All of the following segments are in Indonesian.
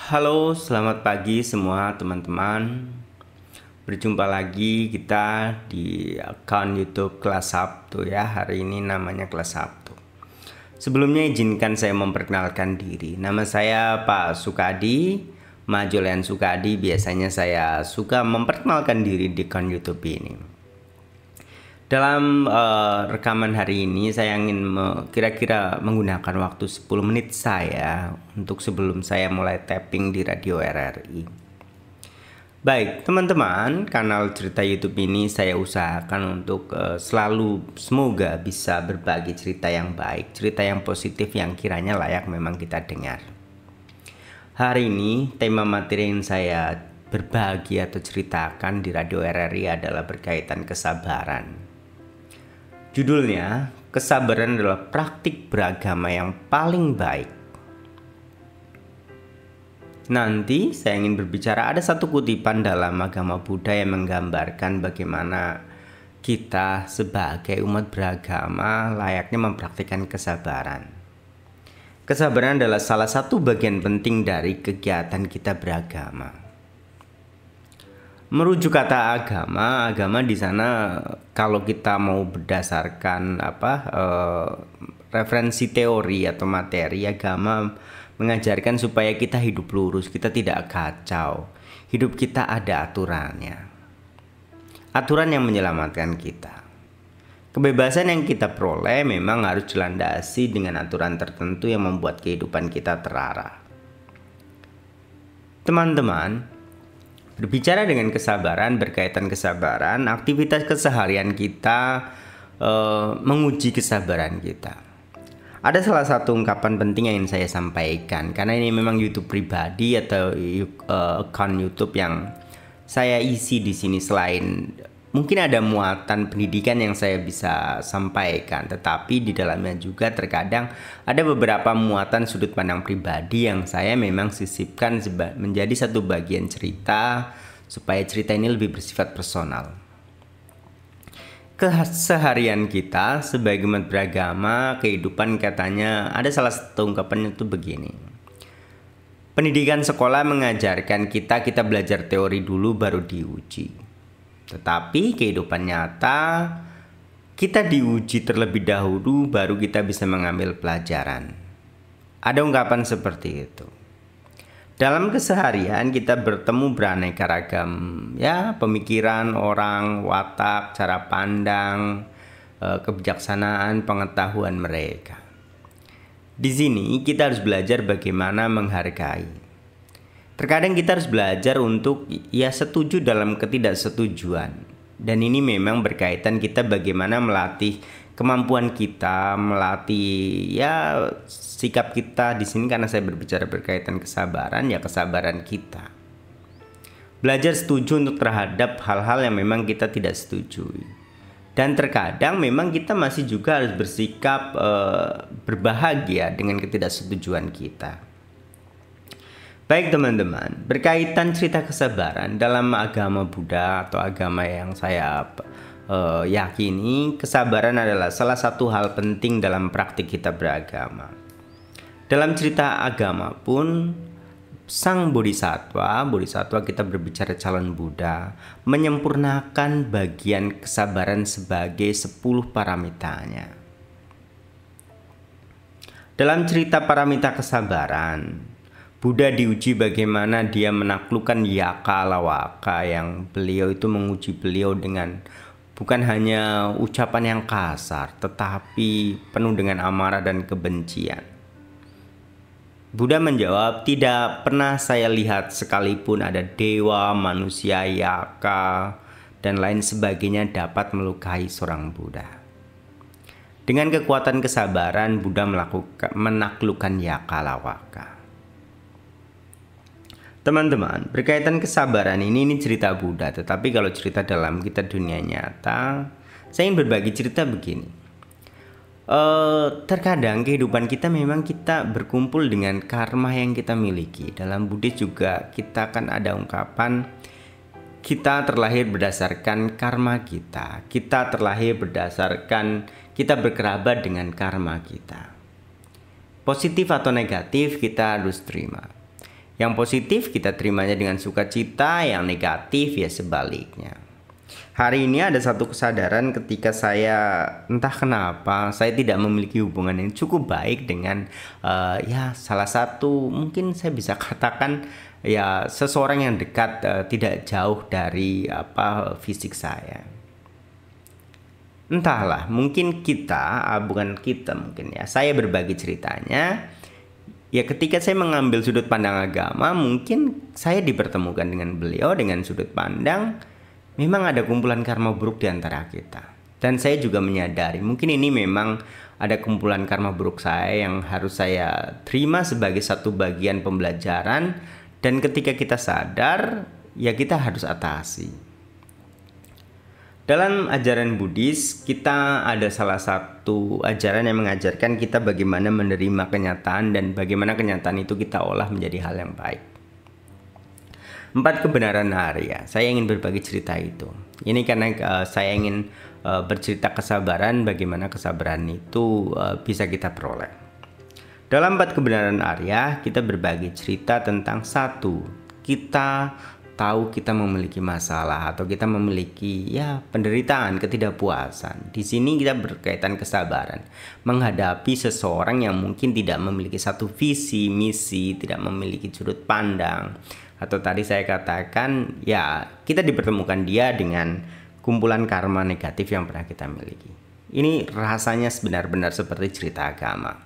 Halo, selamat pagi semua teman-teman. Berjumpa lagi kita di akun YouTube Kelas Sabtu ya. Hari ini namanya Kelas Sabtu. Sebelumnya izinkan saya memperkenalkan diri. Nama saya Pak Sukadi, Majolean Sukadi. Biasanya saya suka memperkenalkan diri di akun YouTube ini. Dalam rekaman hari ini saya ingin kira-kira menggunakan waktu 10 menit saya untuk sebelum saya mulai tapping di Radio RRI. Baik teman-teman, kanal cerita YouTube ini saya usahakan untuk selalu semoga bisa berbagi cerita yang baik, cerita yang positif yang kiranya layak memang kita dengar. Hari ini tema materi yang saya berbagi atau ceritakan di Radio RRI adalah berkaitan kesabaran. Judulnya, kesabaran adalah praktik beragama yang paling baik. Nanti saya ingin berbicara, ada satu kutipan dalam agama Buddha yang menggambarkan bagaimana kita sebagai umat beragama layaknya mempraktikkan kesabaran. Kesabaran adalah salah satu bagian penting dari kegiatan kita beragama. Merujuk kata agama di sana kalau kita mau berdasarkan referensi teori atau materi, agama mengajarkan supaya kita hidup lurus, kita tidak kacau. Hidup kita ada aturannya. Aturan yang menyelamatkan kita. Kebebasan yang kita peroleh memang harus dilandasi dengan aturan tertentu yang membuat kehidupan kita terarah. Teman-teman, berbicara dengan kesabaran, berkaitan kesabaran, aktivitas keseharian kita menguji kesabaran kita. Ada salah satu ungkapan penting yang ingin saya sampaikan, karena ini memang YouTube pribadi atau akun YouTube yang saya isi di sini. Selain mungkin ada muatan pendidikan yang saya bisa sampaikan, tetapi di dalamnya juga terkadang ada beberapa muatan sudut pandang pribadi yang saya memang sisipkan menjadi satu bagian cerita supaya cerita ini lebih bersifat personal. Keseharian kita sebagai umat beragama, kehidupan katanya ada salah satu ungkapannya itu begini. Pendidikan sekolah mengajarkan kita belajar teori dulu baru diuji. Tetapi kehidupan nyata kita diuji terlebih dahulu baru kita bisa mengambil pelajaran. Ada ungkapan seperti itu. Dalam keseharian kita bertemu beraneka ragam ya, pemikiran orang, watak, cara pandang, kebijaksanaan, pengetahuan mereka. Di sini kita harus belajar bagaimana menghargai. Terkadang kita harus belajar untuk setuju dalam ketidaksetujuan. Dan ini memang berkaitan kita bagaimana melatih kemampuan kita, melatih sikap kita di sini, karena saya berbicara berkaitan kesabaran, kesabaran kita. Belajar setuju untuk terhadap hal-hal yang memang kita tidak setujui. Dan terkadang memang kita masih juga harus bersikap berbahagia dengan ketidaksetujuan kita. Baik teman-teman, berkaitan cerita kesabaran dalam agama Buddha atau agama yang saya yakini, kesabaran adalah salah satu hal penting dalam praktik kita beragama. Dalam cerita agama pun, sang bodhisattva kita berbicara calon Buddha, menyempurnakan bagian kesabaran sebagai 10 paramitanya. Dalam cerita paramita kesabaran, Buddha diuji bagaimana dia menaklukkan yaka lawaka, yang beliau itu menguji beliau dengan bukan hanya ucapan yang kasar, tetapi penuh dengan amarah dan kebencian. Buddha menjawab, tidak pernah saya lihat sekalipun ada dewa, manusia, yaka, dan lain sebagainya dapat melukai seorang Buddha. Dengan kekuatan kesabaran, Buddha menaklukkan yaka lawaka. Teman-teman, berkaitan kesabaran ini cerita Buddha, tetapi kalau cerita dalam kita dunia nyata, saya ingin berbagi cerita begini. Terkadang kehidupan kita memang kita berkumpul dengan karma yang kita miliki. Dalam Buddhis juga kita kan ada ungkapan, kita terlahir berdasarkan karma kita. Kita terlahir berdasarkan kita berkerabat dengan karma kita. Positif atau negatif kita harus terima. Yang positif kita terimanya dengan sukacita, yang negatif ya sebaliknya. Hari ini ada satu kesadaran ketika saya entah kenapa saya tidak memiliki hubungan yang cukup baik dengan ya salah satu mungkin saya bisa katakan ya seseorang yang dekat tidak jauh dari fisik saya. Entahlah, mungkin kita, bukan kita mungkin ya, saya berbagi ceritanya. Ya ketika saya mengambil sudut pandang agama, mungkin saya dipertemukan dengan beliau dengan sudut pandang memang ada kumpulan karma buruk di antara kita. Dan saya juga menyadari mungkin ini memang ada kumpulan karma buruk saya yang harus saya terima sebagai satu bagian pembelajaran. Dan ketika kita sadar, ya kita harus atasi. Dalam ajaran Buddhis, kita ada salah satu ajaran yang mengajarkan kita bagaimana menerima kenyataan dan bagaimana kenyataan itu kita olah menjadi hal yang baik. 4 kebenaran Arya. Saya ingin berbagi cerita itu. Ini karena saya ingin bercerita kesabaran, bagaimana kesabaran itu bisa kita peroleh. Dalam 4 kebenaran Arya, kita berbagi cerita tentang satu, kita tahu kita memiliki masalah atau kita memiliki ya penderitaan, ketidakpuasan. Di sini kita berkaitan kesabaran menghadapi seseorang yang mungkin tidak memiliki satu visi, misi, tidak memiliki sudut pandang. Atau tadi saya katakan ya kita dipertemukan dia dengan kumpulan karma negatif yang pernah kita miliki. Ini rasanya benar-benar seperti cerita agama.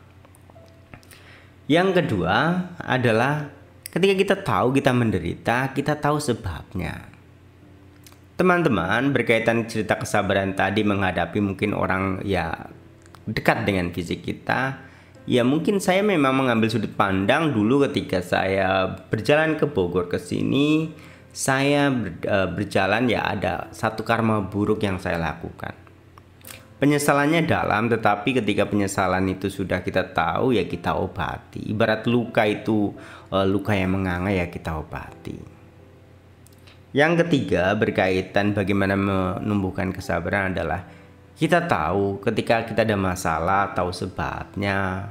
Yang kedua adalah ketika kita tahu kita menderita, kita tahu sebabnya. Teman-teman, berkaitan cerita kesabaran tadi menghadapi mungkin orang ya dekat dengan fisik kita, ya mungkin saya memang mengambil sudut pandang dulu ketika saya berjalan ke Bogor ke sini, saya berjalan ya ada satu karma buruk yang saya lakukan. Penyesalannya dalam, tetapi ketika penyesalan itu sudah kita tahu ya kita obati. Ibarat luka itu luka yang menganga ya kita obati. Yang ketiga berkaitan bagaimana menumbuhkan kesabaran adalah kita tahu ketika kita ada masalah, tahu sebabnya.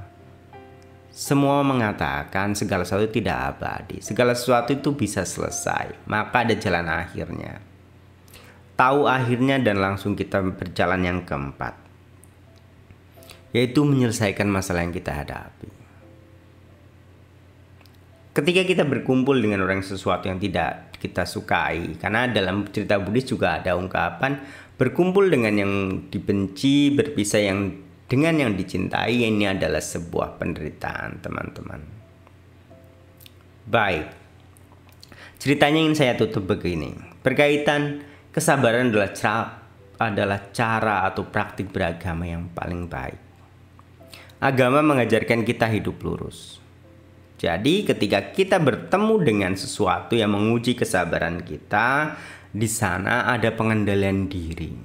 Semua mengatakan segala sesuatu tidak abadi, segala sesuatu itu bisa selesai, maka ada jalan akhirnya. Tahu akhirnya dan langsung kita berjalan yang keempat, yaitu menyelesaikan masalah yang kita hadapi. Ketika kita berkumpul dengan orang sesuatu yang tidak kita sukai, karena dalam cerita Buddhis juga ada ungkapan berkumpul dengan yang dibenci, berpisah dengan yang dicintai, ini adalah sebuah penderitaan, teman-teman. Baik, ceritanya ingin saya tutup begini, berkaitan kesabaran adalah cara atau praktik beragama yang paling baik. Agama mengajarkan kita hidup lurus. Jadi ketika kita bertemu dengan sesuatu yang menguji kesabaran kita, di sana ada pengendalian diri.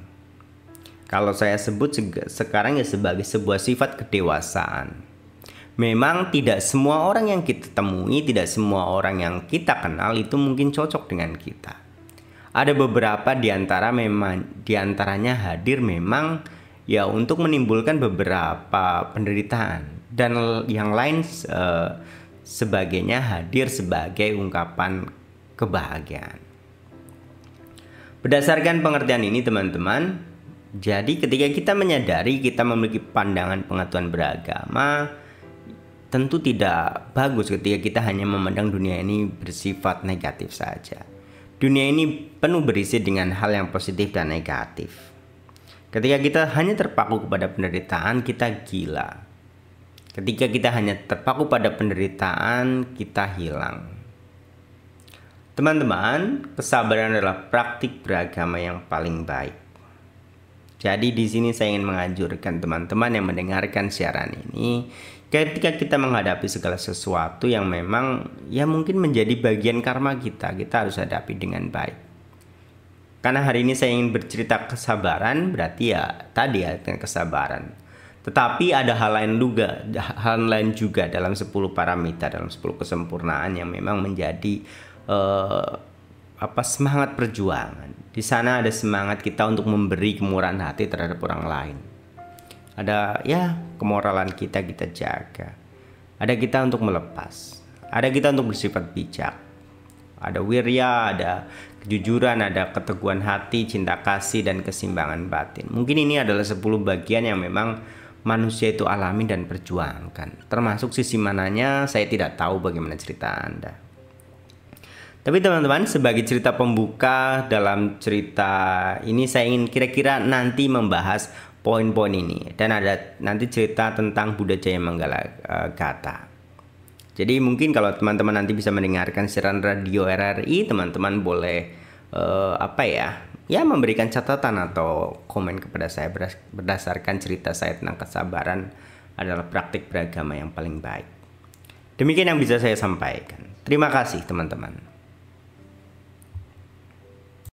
Kalau saya sebut sekarang ya sebagai sebuah sifat kedewasaan. Memang tidak semua orang yang kita temui, tidak semua orang yang kita kenal itu mungkin cocok dengan kita. Ada beberapa diantaranya hadir memang ya untuk menimbulkan beberapa penderitaan, dan yang lain sebagainya hadir sebagai ungkapan kebahagiaan. Berdasarkan pengertian ini teman-teman, jadi ketika kita menyadari kita memiliki pandangan pengetahuan beragama, tentu tidak bagus ketika kita hanya memandang dunia ini bersifat negatif saja. Dunia ini penuh berisi dengan hal yang positif dan negatif. Ketika kita hanya terpaku kepada penderitaan, kita gila. Ketika kita hanya terpaku pada penderitaan, kita hilang. Teman-teman, kesabaran adalah praktik beragama yang paling baik. Jadi di sini saya ingin menganjurkan teman-teman yang mendengarkan siaran ini, ketika kita menghadapi segala sesuatu yang memang ya mungkin menjadi bagian karma kita harus hadapi dengan baik. Karena hari ini saya ingin bercerita kesabaran, berarti ya tadi ya dengan kesabaran. Tetapi ada hal lain juga dalam 10 paramita, dalam 10 kesempurnaan yang memang menjadi semangat perjuangan. Di sana ada semangat kita untuk memberi kemurahan hati terhadap orang lain. Ada ya kemoralan kita jaga. Ada kita untuk melepas. Ada kita untuk bersifat bijak. Ada wirya, ada kejujuran, ada keteguhan hati, cinta kasih, dan keseimbangan batin. Mungkin ini adalah 10 bagian yang memang manusia itu alami dan perjuangkan. Termasuk sisi mananya saya tidak tahu, bagaimana cerita Anda. Tapi teman-teman, sebagai cerita pembuka dalam cerita ini, saya ingin kira-kira nanti membahas poin-poin ini. Dan ada nanti cerita tentang Buddha Jayamanggala Gata. Jadi mungkin kalau teman-teman nanti bisa mendengarkan siaran radio RRI, teman-teman boleh memberikan catatan atau komen kepada saya berdasarkan cerita saya tentang kesabaran adalah praktik beragama yang paling baik. Demikian yang bisa saya sampaikan. Terima kasih teman-teman.